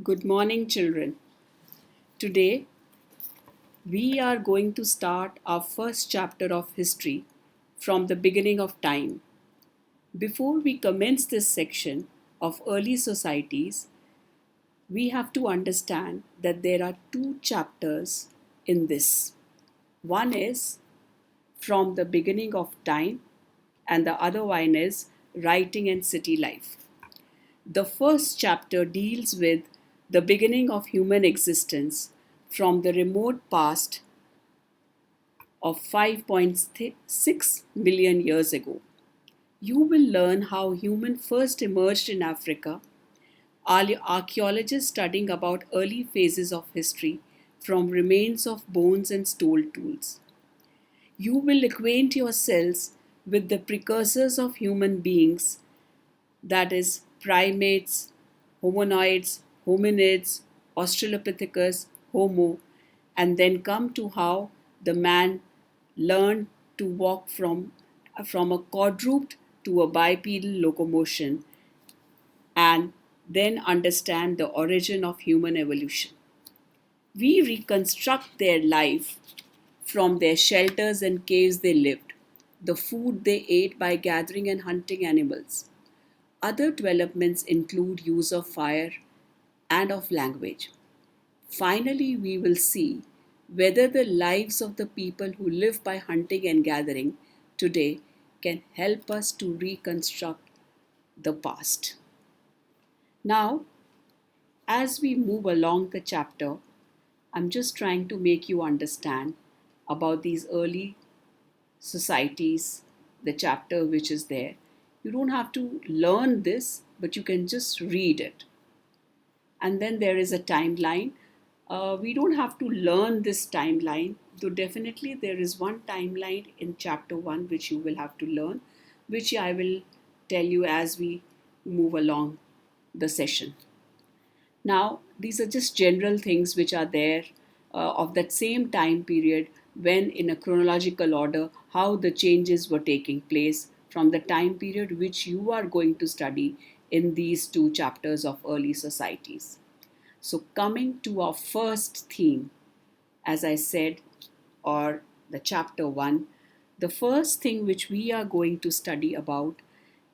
Good morning, children. Today, we are going to start our first chapter of history from the beginning of time. Before we commence this section of early societies, we have to understand that there are two chapters in this. One is from the beginning of time, and the other one is writing and city life. The first chapter deals with the beginning of human existence from the remote past of 5.6 million years ago. You will learn how humans first emerged in Africa, archaeologists studying about early phases of history from remains of bones and stone tools. You will acquaint yourselves with the precursors of human beings, that is, primates, hominoids, hominids, Australopithecus, Homo, and then come to how the man learned to walk from a quadruped to a bipedal locomotion and then understand the origin of human evolution. We reconstruct their life from their shelters and caves they lived, the food they ate by gathering and hunting animals. Other developments include use of fire and of language. Finally, we will see whether the lives of the people who live by hunting and gathering today can help us to reconstruct the past. Now, as we move along the chapter, I'm just trying to make you understand about these early societies, the chapter which is there. You don't have to learn this, but you can just read it. And then there is a timeline. We don't have to learn this timeline, though definitely there is one timeline in chapter 1 which you will have to learn, which I will tell you as we move along the session. Now, these are just general things which are there of that same time period when, in a chronological order, how the changes were taking place from the time period which you are going to study in these two chapters of early societies. So, coming to our first theme, as I said, or the chapter 1, the first thing which we are going to study about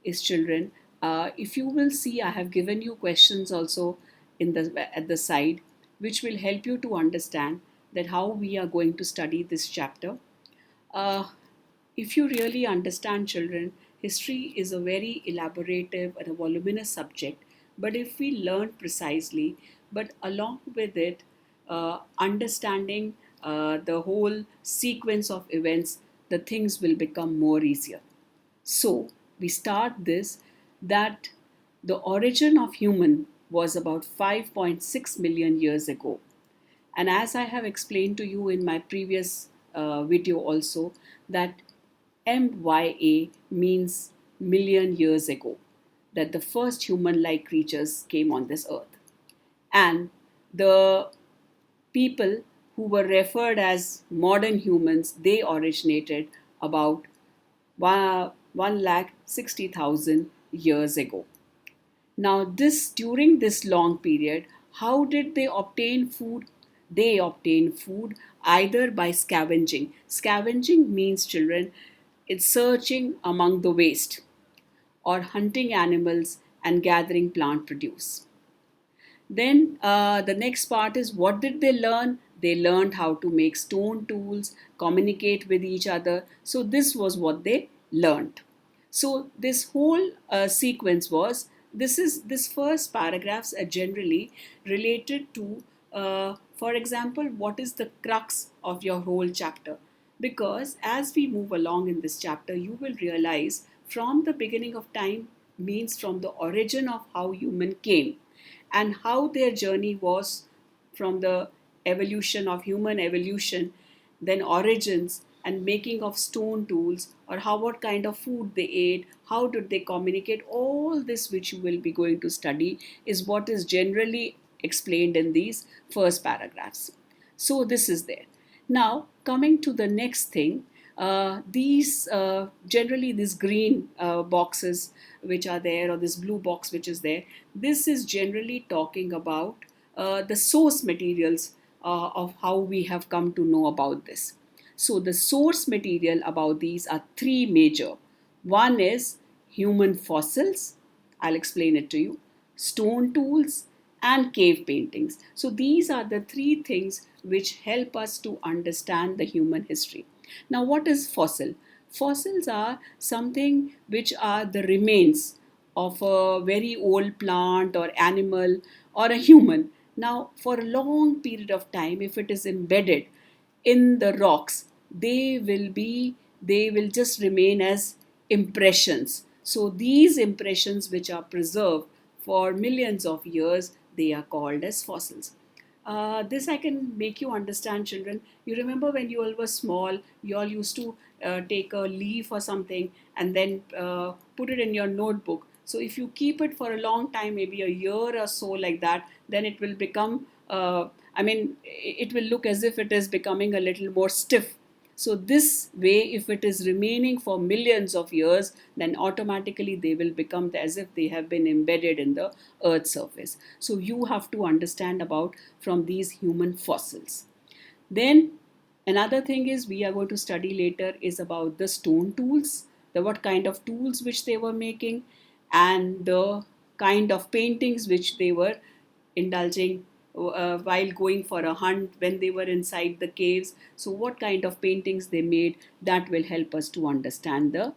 is children. If you will see, I have given you questions also in the at the side, which will help you to understand that how we are going to study this chapter. Uh, if you really understand, children, history is a very elaborative and a voluminous subject. But if we learn precisely, but along with it, understanding the whole sequence of events, the things will become more easier. So we start this that the origin of human was about 5.6 million years ago. And as I have explained to you in my previous video also, that MYA means million years ago, that the first human like creatures came on this earth. And the people who were referred as modern humans, they originated about 1,60,000 years ago. Now, this during this long period, how did they obtain food? They obtained food either by scavenging. Scavenging means, children, it's searching among the waste, or hunting animals and gathering plant produce. Then the next part is, what did they learn? They learned how to make stone tools, communicate with each other. So this was what they learned. So this whole sequence was, this first paragraphs are generally related to, for example, what is the crux of your whole chapter. Because as we move along in this chapter, you will realize from the beginning of time means from the origin of how human came, and how their journey was from the evolution of human evolution, then origins and making of stone tools, or how what kind of food they ate, how did they communicate. All this which you will be going to study is what is generally explained in these first paragraphs. So this is there. Now coming to the next thing, these generally these green boxes which are there, or this blue box which is there, this is generally talking about the source materials of how we have come to know about this. So the source material about these are three major. One is human fossils, I'll explain it to you, stone tools, and cave paintings. So these are the three things which help us to understand the human history. Now, what is fossil? Fossils are something which are the remains of a very old plant or animal or a human. Now, for a long period of time, if it is embedded in the rocks, they will just remain as impressions. So these impressions which are preserved for millions of years, they are called as fossils. This I can make you understand, children. You remember when you all were small, you all used to take a leaf or something and then put it in your notebook. So if you keep it for a long time, maybe a year or so like that, then it will become, it will look as if it is becoming a little more stiff. So this way, if it is remaining for millions of years, then automatically they will become as if they have been embedded in the earth's surface. So you have to understand about from these human fossils. Then another thing is we are going to study later is about the stone tools, the what kind of tools which they were making, and the kind of paintings which they were indulging while going for a hunt when they were inside the caves. So what kind of paintings they made, that will help us to understand the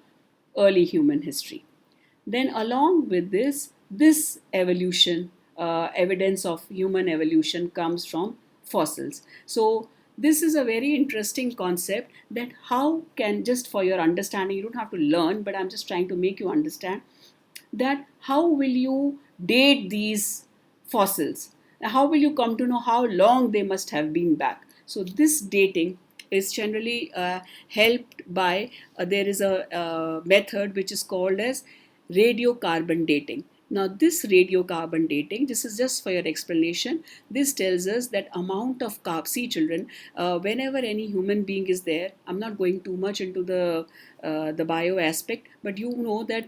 early human history. Then along with this evolution, evidence of human evolution comes from fossils. So this is a very interesting concept, that how can, just for your understanding, you don't have to learn, but I'm just trying to make you understand that how will you date these fossils? How will you come to know how long they must have been back? So this dating is generally helped by there is a method which is called as radiocarbon dating. Now this radiocarbon dating, this is just for your explanation. This tells us that amount of carb. See children, whenever any human being is there, I'm not going too much into the bio aspect, but you know that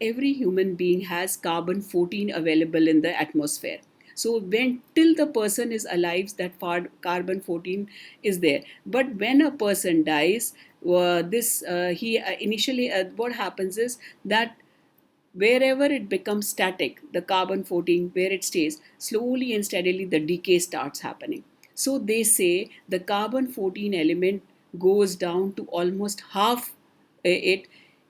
every human being has carbon 14 available in the atmosphere. So when till the person is alive, that carbon 14 is there. But when a person dies, this he initially what happens is that wherever it becomes static, the carbon 14 where it stays, slowly and steadily the decay starts happening. So they say the carbon 14 element goes down to almost half it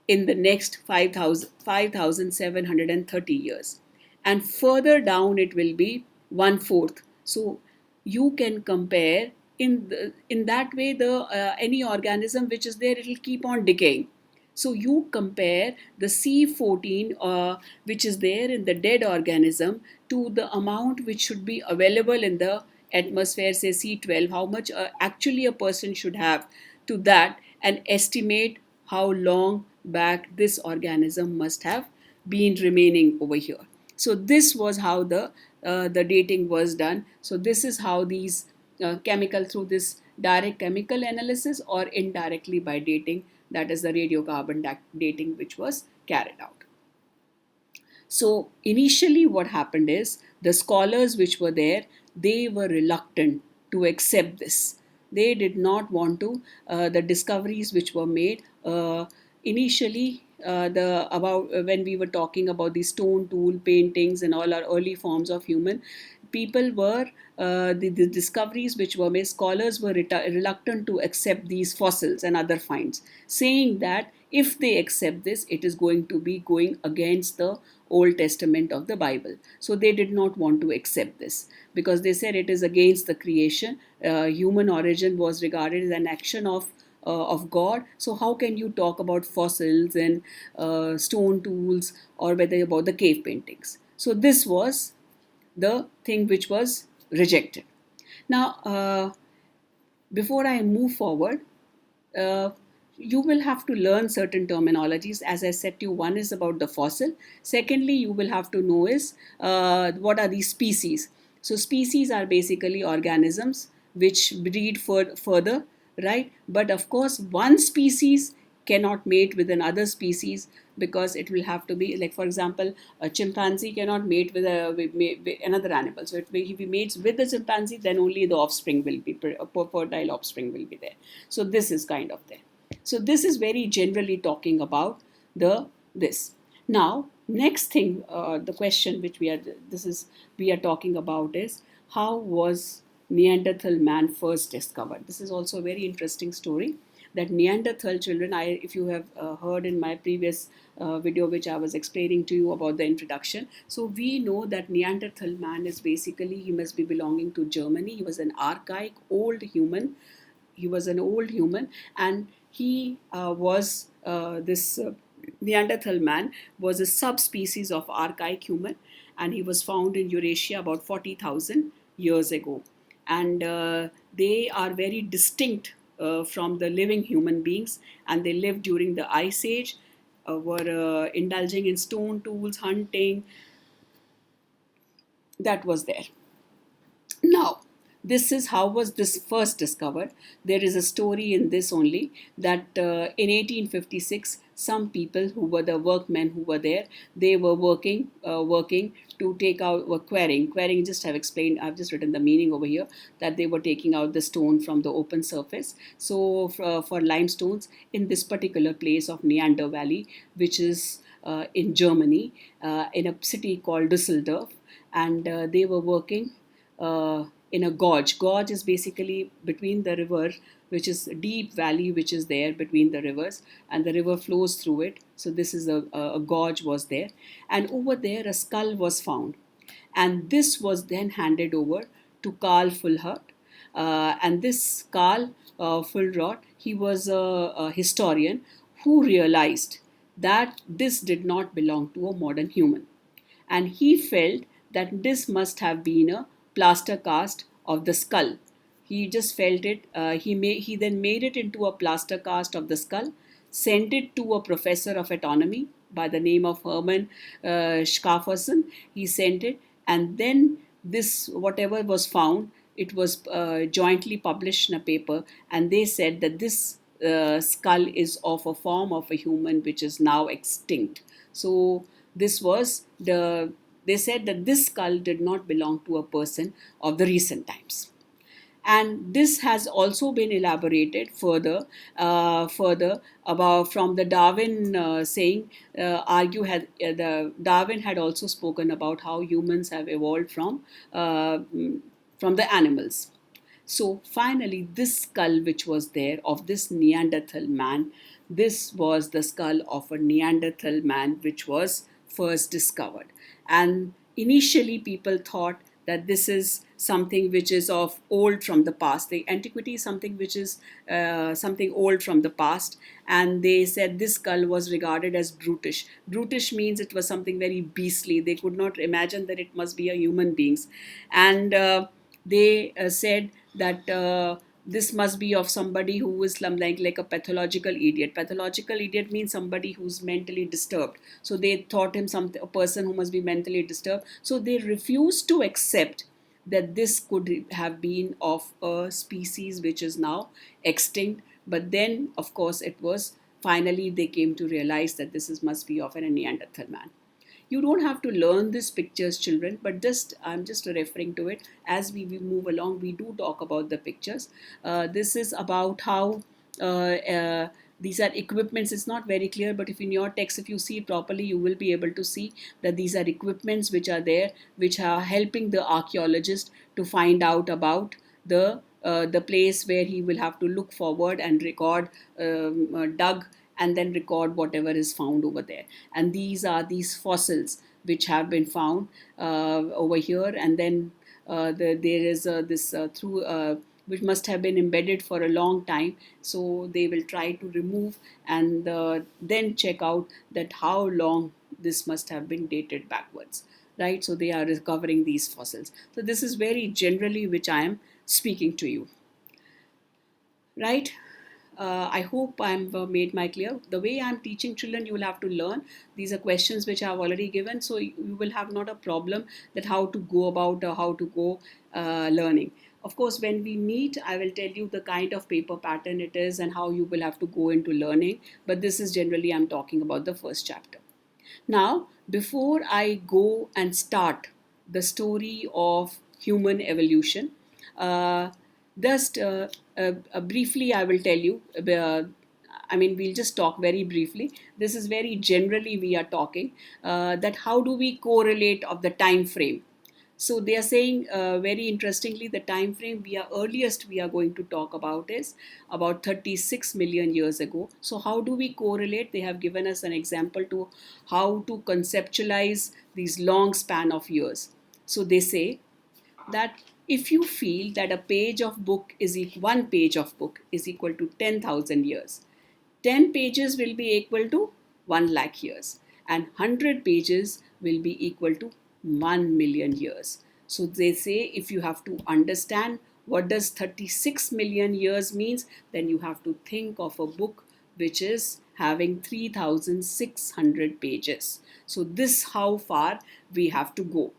in the next 5,730 years, and further down it will be one fourth. So you can compare in that way the any organism which is there, it will keep on decaying. So you compare the C14 which is there in the dead organism to the amount which should be available in the atmosphere, say C12, how much actually a person should have to that, and estimate how long back this organism must have been remaining over here. So this was how the dating was done. So this is how these chemical, through this direct chemical analysis or indirectly by dating, that is the radiocarbon dating which was carried out. So initially what happened is the scholars which were there, they were reluctant to accept this. They did not want to, the discoveries which were made initially, the about when we were talking about the stone tool paintings and all our early forms of human, people were the discoveries which were made, scholars were reluctant to accept these fossils and other finds, saying that if they accept this, it is going to be going against the Old Testament of the Bible. So they did not want to accept this because they said it is against the creation. Human origin was regarded as an action of God. So how can you talk about fossils and stone tools, or whether about the cave paintings? So this was the thing which was rejected. Now, before I move forward, uh, you will have to learn certain terminologies. As I said to you, one is about the fossil. Secondly, you will have to know is what are these species. So species are basically organisms which breed further, right? But of course, one species cannot mate with another species, because it will have to be like, for example, a chimpanzee cannot mate with another animal. So if he mates with the chimpanzee, then only the offspring will be fertile offspring will be there. So this is kind of there. So this is very generally talking about the this. Now, next thing, the question which we are talking about is, how was Neanderthal man first discovered? This is also a very interesting story. That Neanderthal children, if you have heard in my previous video, which I was explaining to you about the introduction. So we know that Neanderthal man is basically, he must be belonging to Germany. He was an archaic old human. He was an old human, and he was this Neanderthal man was a subspecies of archaic human, and he was found in Eurasia about 40,000 years ago. And they are very distinct from the living human beings, and they lived during the Ice Age, were indulging in stone tools, hunting. That was there. Now, this is how was this first discovered. There is a story in this only, that in 1856, some people who were the workmen who were there, they were working to take out, were quarrying. Just have explained, I've just written the meaning over here, that they were taking out the stone from the open surface. So for limestones in this particular place of Neander Valley, which is in Germany, in a city called Düsseldorf, and they were working in a gorge. Gorge is basically between the river, which is a deep valley which is there between the rivers, and the river flows through it. So this is a gorge was there, and over there a skull was found, and this was then handed over to Carl Fulhert. And this Carl Fulhert, he was a historian who realized that this did not belong to a modern human, and he felt that this must have been a plaster cast of the skull. He just felt it. He then made it into a plaster cast of the skull, sent it to a professor of anatomy by the name of Hermann Schafferson. He sent it, and then this whatever was found, it was jointly published in a paper, and they said that this skull is of a form of a human which is now extinct. So this was the they said that this skull did not belong to a person of the recent times. And this has also been elaborated further about from the Darwin saying. The Darwin had also spoken about how humans have evolved from the animals. So finally, this skull which was there of this Neanderthal man, this was the skull of a Neanderthal man which was first discovered. And initially, people thought that this is something which is of old from the past. The antiquity is something which is something old from the past, and they said this skull was regarded as brutish. Brutish means it was something very beastly. They could not imagine that it must be a human beings, and they said that this must be of somebody who is like a pathological idiot. Pathological idiot means somebody who's mentally disturbed. So they thought him a person who must be mentally disturbed. So they refused to accept that this could have been of a species which is now extinct. But then, of course, it was finally they came to realize that must be of a Neanderthal man. You don't have to learn these pictures, children, but I'm just referring to it. As we move along, we do talk about the pictures. This is about how these are equipments. It's not very clear, but if in your text, if you see it properly, you will be able to see that these are equipments which are there, which are helping the archaeologist to find out about the place where he will have to look forward and record, dug, and then record whatever is found over there. And these are these fossils which have been found over here, and then there is this through which must have been embedded for a long time. So they will try to remove and then check out that how long this must have been dated backwards, right? So they are recovering these fossils. So this is very generally which I am speaking to you, right? I hope I'm made my clear. The way I'm teaching children, you will have to learn. These are questions which I've already given, so you will have not a problem that how to go about or how to go learning. Of course, when we meet, I will tell you the kind of paper pattern it is and how you will have to go into learning. But this is generally I'm talking about the first chapter. Now, before I go and start the story of human evolution, uh, just briefly, I will tell you. We'll just talk very briefly. This is very generally we are talking that how do we correlate of the time frame. So they are saying very interestingly the time frame we are going to talk about is about 36 million years ago. So how do we correlate? They have given us an example to how to conceptualize these long span of years. So they say that if you feel that a page of book is one page of book is equal to 10,000 years, 10 pages will be equal to 1 lakh years, and 100 pages will be equal to 1 million years. So they say if you have to understand what does 36 million years means, then you have to think of a book which is having 3,600 pages. So this how far we have to go.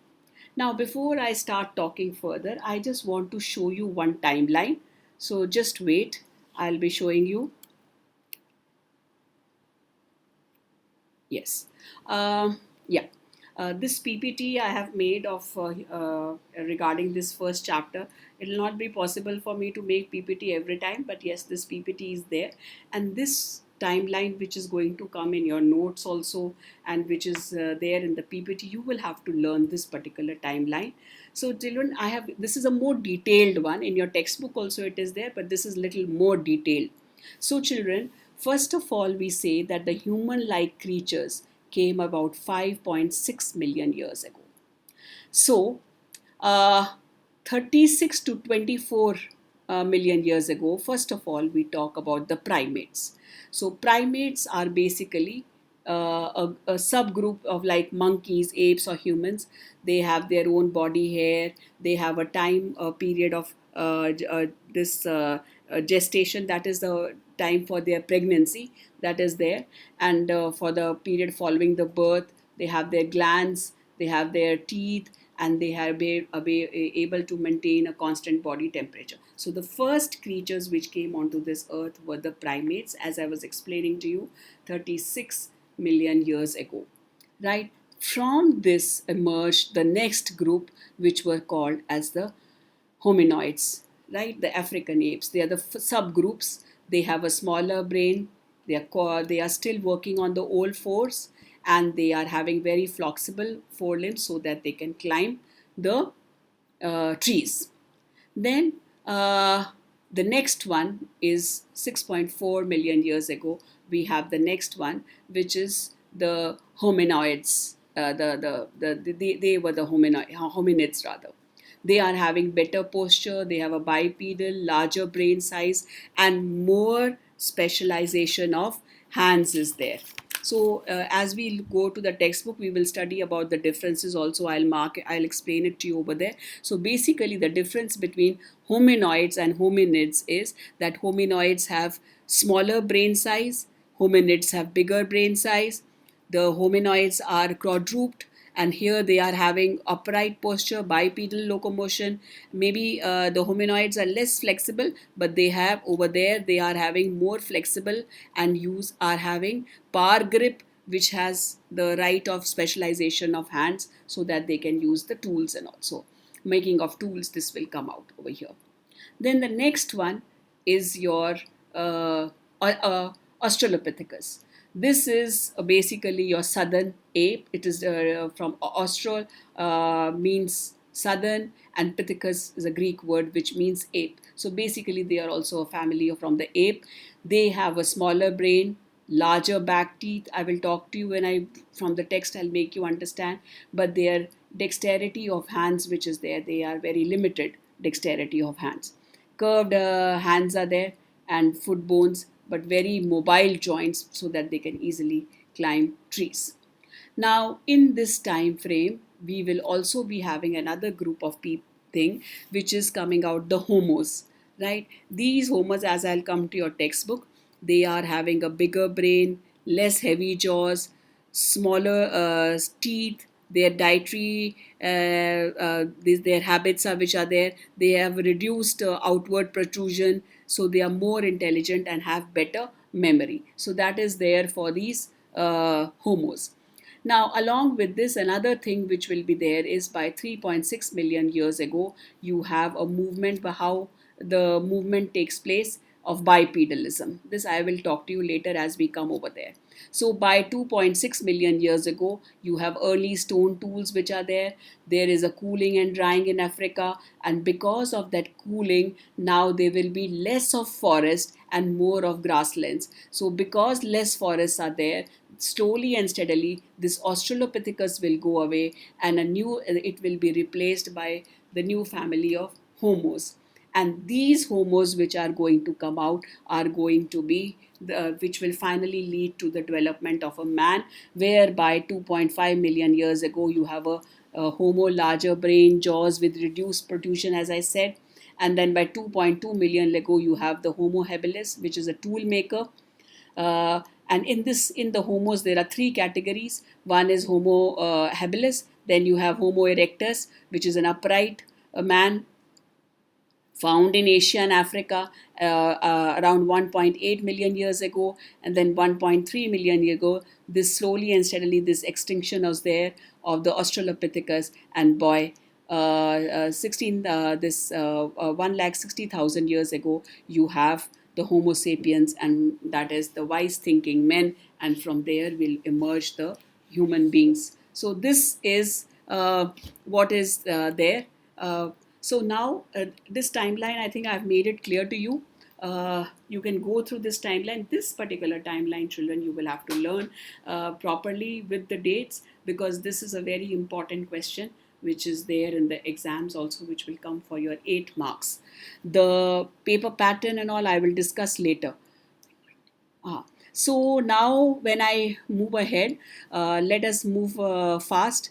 Now, before I start talking further, I just want to show you one timeline. So just wait, I'll be showing you. Yes. Yeah. This PPT I have made of regarding this first chapter. It will not be possible for me to make PPT every time, but yes, this PPT is there, and this timeline which is going to come in your notes also, and which is there in the PPT, you will have to learn this particular timeline. So children, I have this is a more detailed one in your textbook also it is there, but this is little more detailed. So, children, first of all, we say that the human like creatures came about 5.6 million years ago. So, uh, 36 to 24 million years ago, first of all, we talk about the primates. So, primates are basically a subgroup of like monkeys, apes, or humans. They have their own body hair, they have a time period of this gestation, that is the time for their pregnancy, that is there, and for the period following the birth, they have their glands, they have their teeth, and they have been able to maintain a constant body temperature. So the first creatures which came onto this earth were the primates, as I was explaining to you, 36 million years ago, right? From this emerged the next group, which were called as the hominoids, right? The African apes. They are the subgroups. They have a smaller brain. They are still working on the old fours, and they are having very flexible forelimbs so that they can climb the trees. Then the next one is 6.4 million years ago. We have the next one, which is the hominoids. They were the hominids rather. They are having better posture, they have a bipedal, larger brain size, and more specialization of hands is there. So as we go to the textbook, we will study about the differences also. I'll explain it to you over there. So basically the difference between hominoids and hominids is that hominoids have smaller brain size, hominids have bigger brain size. The hominoids are quadruped, and here they are having upright posture, bipedal locomotion. Maybe the hominoids are less flexible, but they have over there, they are having more flexible and are having power grip, which has the right of specialization of hands so that they can use the tools, and also making of tools, this will come out over here. Then the next one is your uh, Australopithecus. This is basically your southern ape. It is from Austral, means southern, and Pithecus is a Greek word which means ape. So basically, they are also a family from the ape. They have a smaller brain, larger back teeth. I will talk to you when I from the text. I'll make you understand. But their dexterity of hands, which is there, they are very limited dexterity of hands. Curved hands are there, and foot bones, but very mobile joints so that they can easily climb trees. Now, in this time frame, we will also be having another group of thing which is coming out, the homos. right? These homos, as I'll come to your textbook, they are having a bigger brain, less heavy jaws, smaller teeth. Their dietary, their habits are which are there. They have reduced outward protrusion, so they are more intelligent and have better memory. So that is there for these homos. Now, along with this, another thing which will be there is by 3.6 million years ago, you have a movement, by how the movement takes place of bipedalism. This I will talk to you later as we come over there. So, by 2.6 million years ago, you have early stone tools which are there. There is a cooling and drying in Africa, and because of that cooling, now there will be less of forest and more of grasslands. So, because less forests are there, slowly and steadily this australopithecus will go away, and a new it will be replaced by the new family of homos. And these homos which are going to come out are going to be which will finally lead to the development of a man, whereby 2.5 million years ago you have a homo larger brain, jaws with reduced protrusion, as I said. And then by 2.2 million ago you have the homo habilis, which is a tool maker. And in the homos there are three categories. One is homo habilis, then you have homo erectus, which is an upright man found in Asia and Africa around 1.8 million years ago, and then 1.3 million years ago, this slowly and steadily this extinction was there of the Australopithecus, and boy, 1,60,000 years ago, you have the Homo sapiens, and that is the wise thinking men, and from there will emerge the human beings. So this is what is there. So now this timeline, I think I've made it clear to you. You can go through this timeline. This particular timeline, children, you will have to learn properly with the dates, because this is a very important question which is there in the exams also, which will come for your 8 marks. The paper pattern and all I will discuss later. Ah, so now when I move ahead, let us move fast.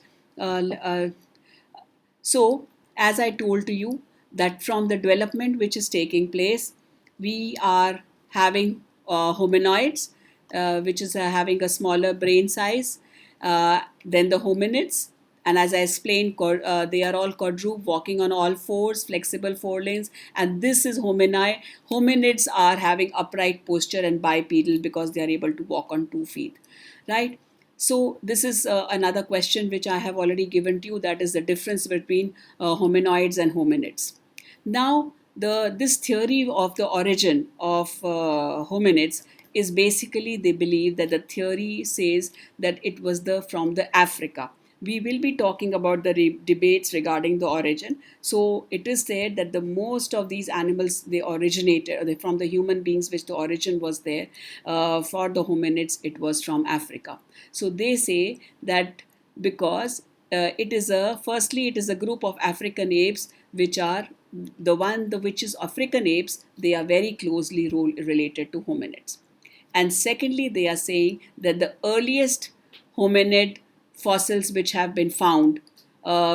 So, as I told to you, that from the development which is taking place, we are having hominoids, which is having a smaller brain size than the hominids. And as I explained, they are all quadruped, walking on all fours, flexible forelimbs. And this is homini. Hominids are having upright posture and bipedal because they are able to walk on 2 feet, right? So this is another question which I have already given to you, that is the difference between hominoids and hominids. Now, this theory of the origin of hominids is basically, they believe that the theory says that it was from the Africa. We will be talking about the debates regarding the origin. So it is said that the most of these animals, they originated from the human beings, which the origin was there. For the hominids, it was from Africa. So they say that because it is firstly it is a group of African apes which are which is African apes. They are very closely related to hominids. And secondly, they are saying that the earliest hominid fossils which have been found,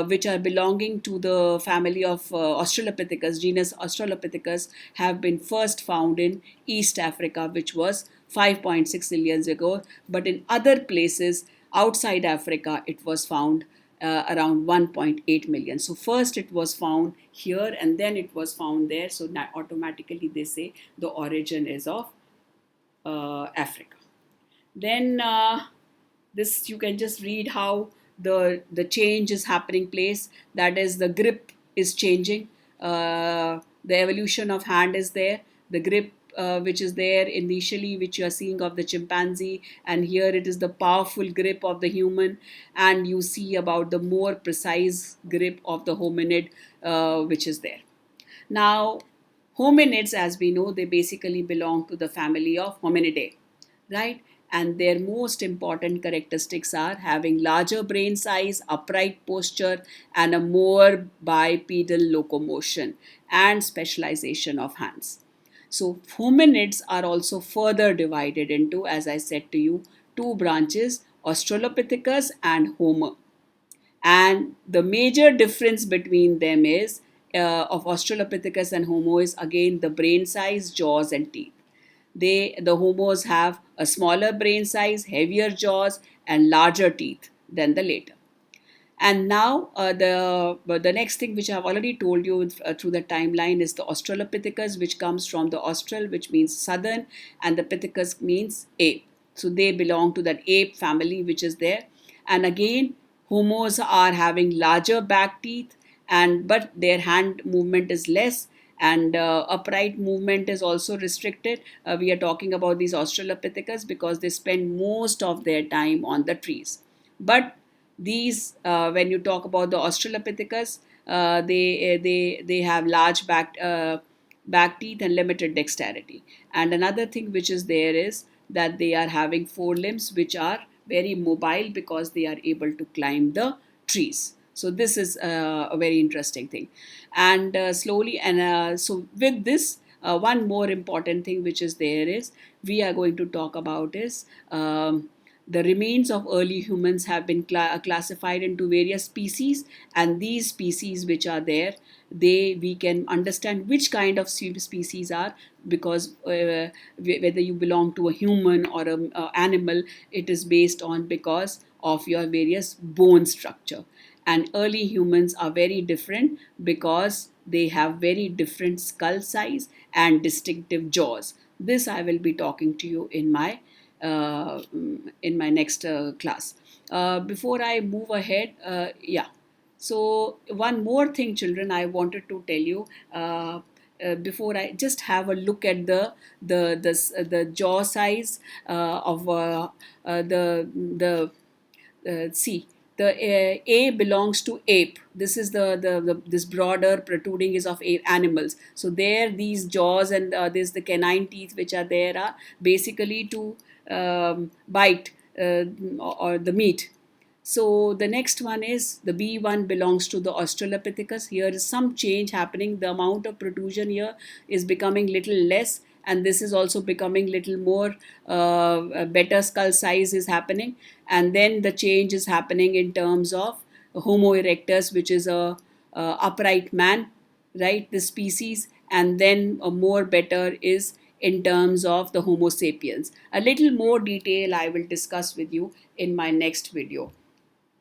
which are belonging to the family of Australopithecus, genus Australopithecus, have been first found in East Africa, which was 5.6 million years ago. But in other places outside Africa, it was found around 1.8 million. So first it was found here and then it was found there. So automatically they say the origin is of Africa. Then this you can just read how the change is happening place. That is, the grip is changing. The evolution of hand is there. The grip which is there initially, which you are seeing of the chimpanzee, and here it is the powerful grip of the human, and you see about the more precise grip of the hominid which is there. Now, hominids, as we know, they basically belong to the family of Hominidae, right? And their most important characteristics are having larger brain size, upright posture, and a more bipedal locomotion and specialization of hands. So, hominids are also further divided into, as I said to you, two branches, Australopithecus and Homo. And the major difference between them is of Australopithecus and Homo is again the brain size, jaws, and teeth. The Homos have a smaller brain size, heavier jaws, and larger teeth than the later. And now the next thing which I've already told you through the timeline is the Australopithecus, which comes from the Austral, which means southern, and the Pithecus means ape. So they belong to that ape family which is there. And again, Homos are having larger back teeth, and but their hand movement is less, and upright movement is also restricted. We are talking about these Australopithecus because they spend most of their time on the trees. But these, when you talk about the Australopithecus, they have large back teeth and limited dexterity. And another thing which is there is that they are having forelimbs which are very mobile because they are able to climb the trees. So this is a very interesting thing. And slowly, and so with this, one more important thing which is there is we are going to talk about is the remains of early humans have been classified into various species, and these species which are there, we can understand which kind of species are, because whether you belong to a human or an animal, it is based on because of your various bone structure. And early humans are very different because they have very different skull size and distinctive jaws. This I will be talking to you in my next class. Before I move ahead, yeah. So one more thing, children, I wanted to tell you. Before I just have a look at the jaw size of the see, the A belongs to ape. This is the this broader protruding is of ape animals. So there, these jaws and there's the canine teeth which are there are basically to bite or the meat. So the next one is the B1 belongs to the Australopithecus. Here is some change happening. The amount of protrusion here is becoming little less, and this is also becoming little more better skull size is happening. And then the change is happening in terms of Homo erectus, which is a upright man, right? The species, and then a more better is in terms of the Homo sapiens. A little more detail I will discuss with you in my next video.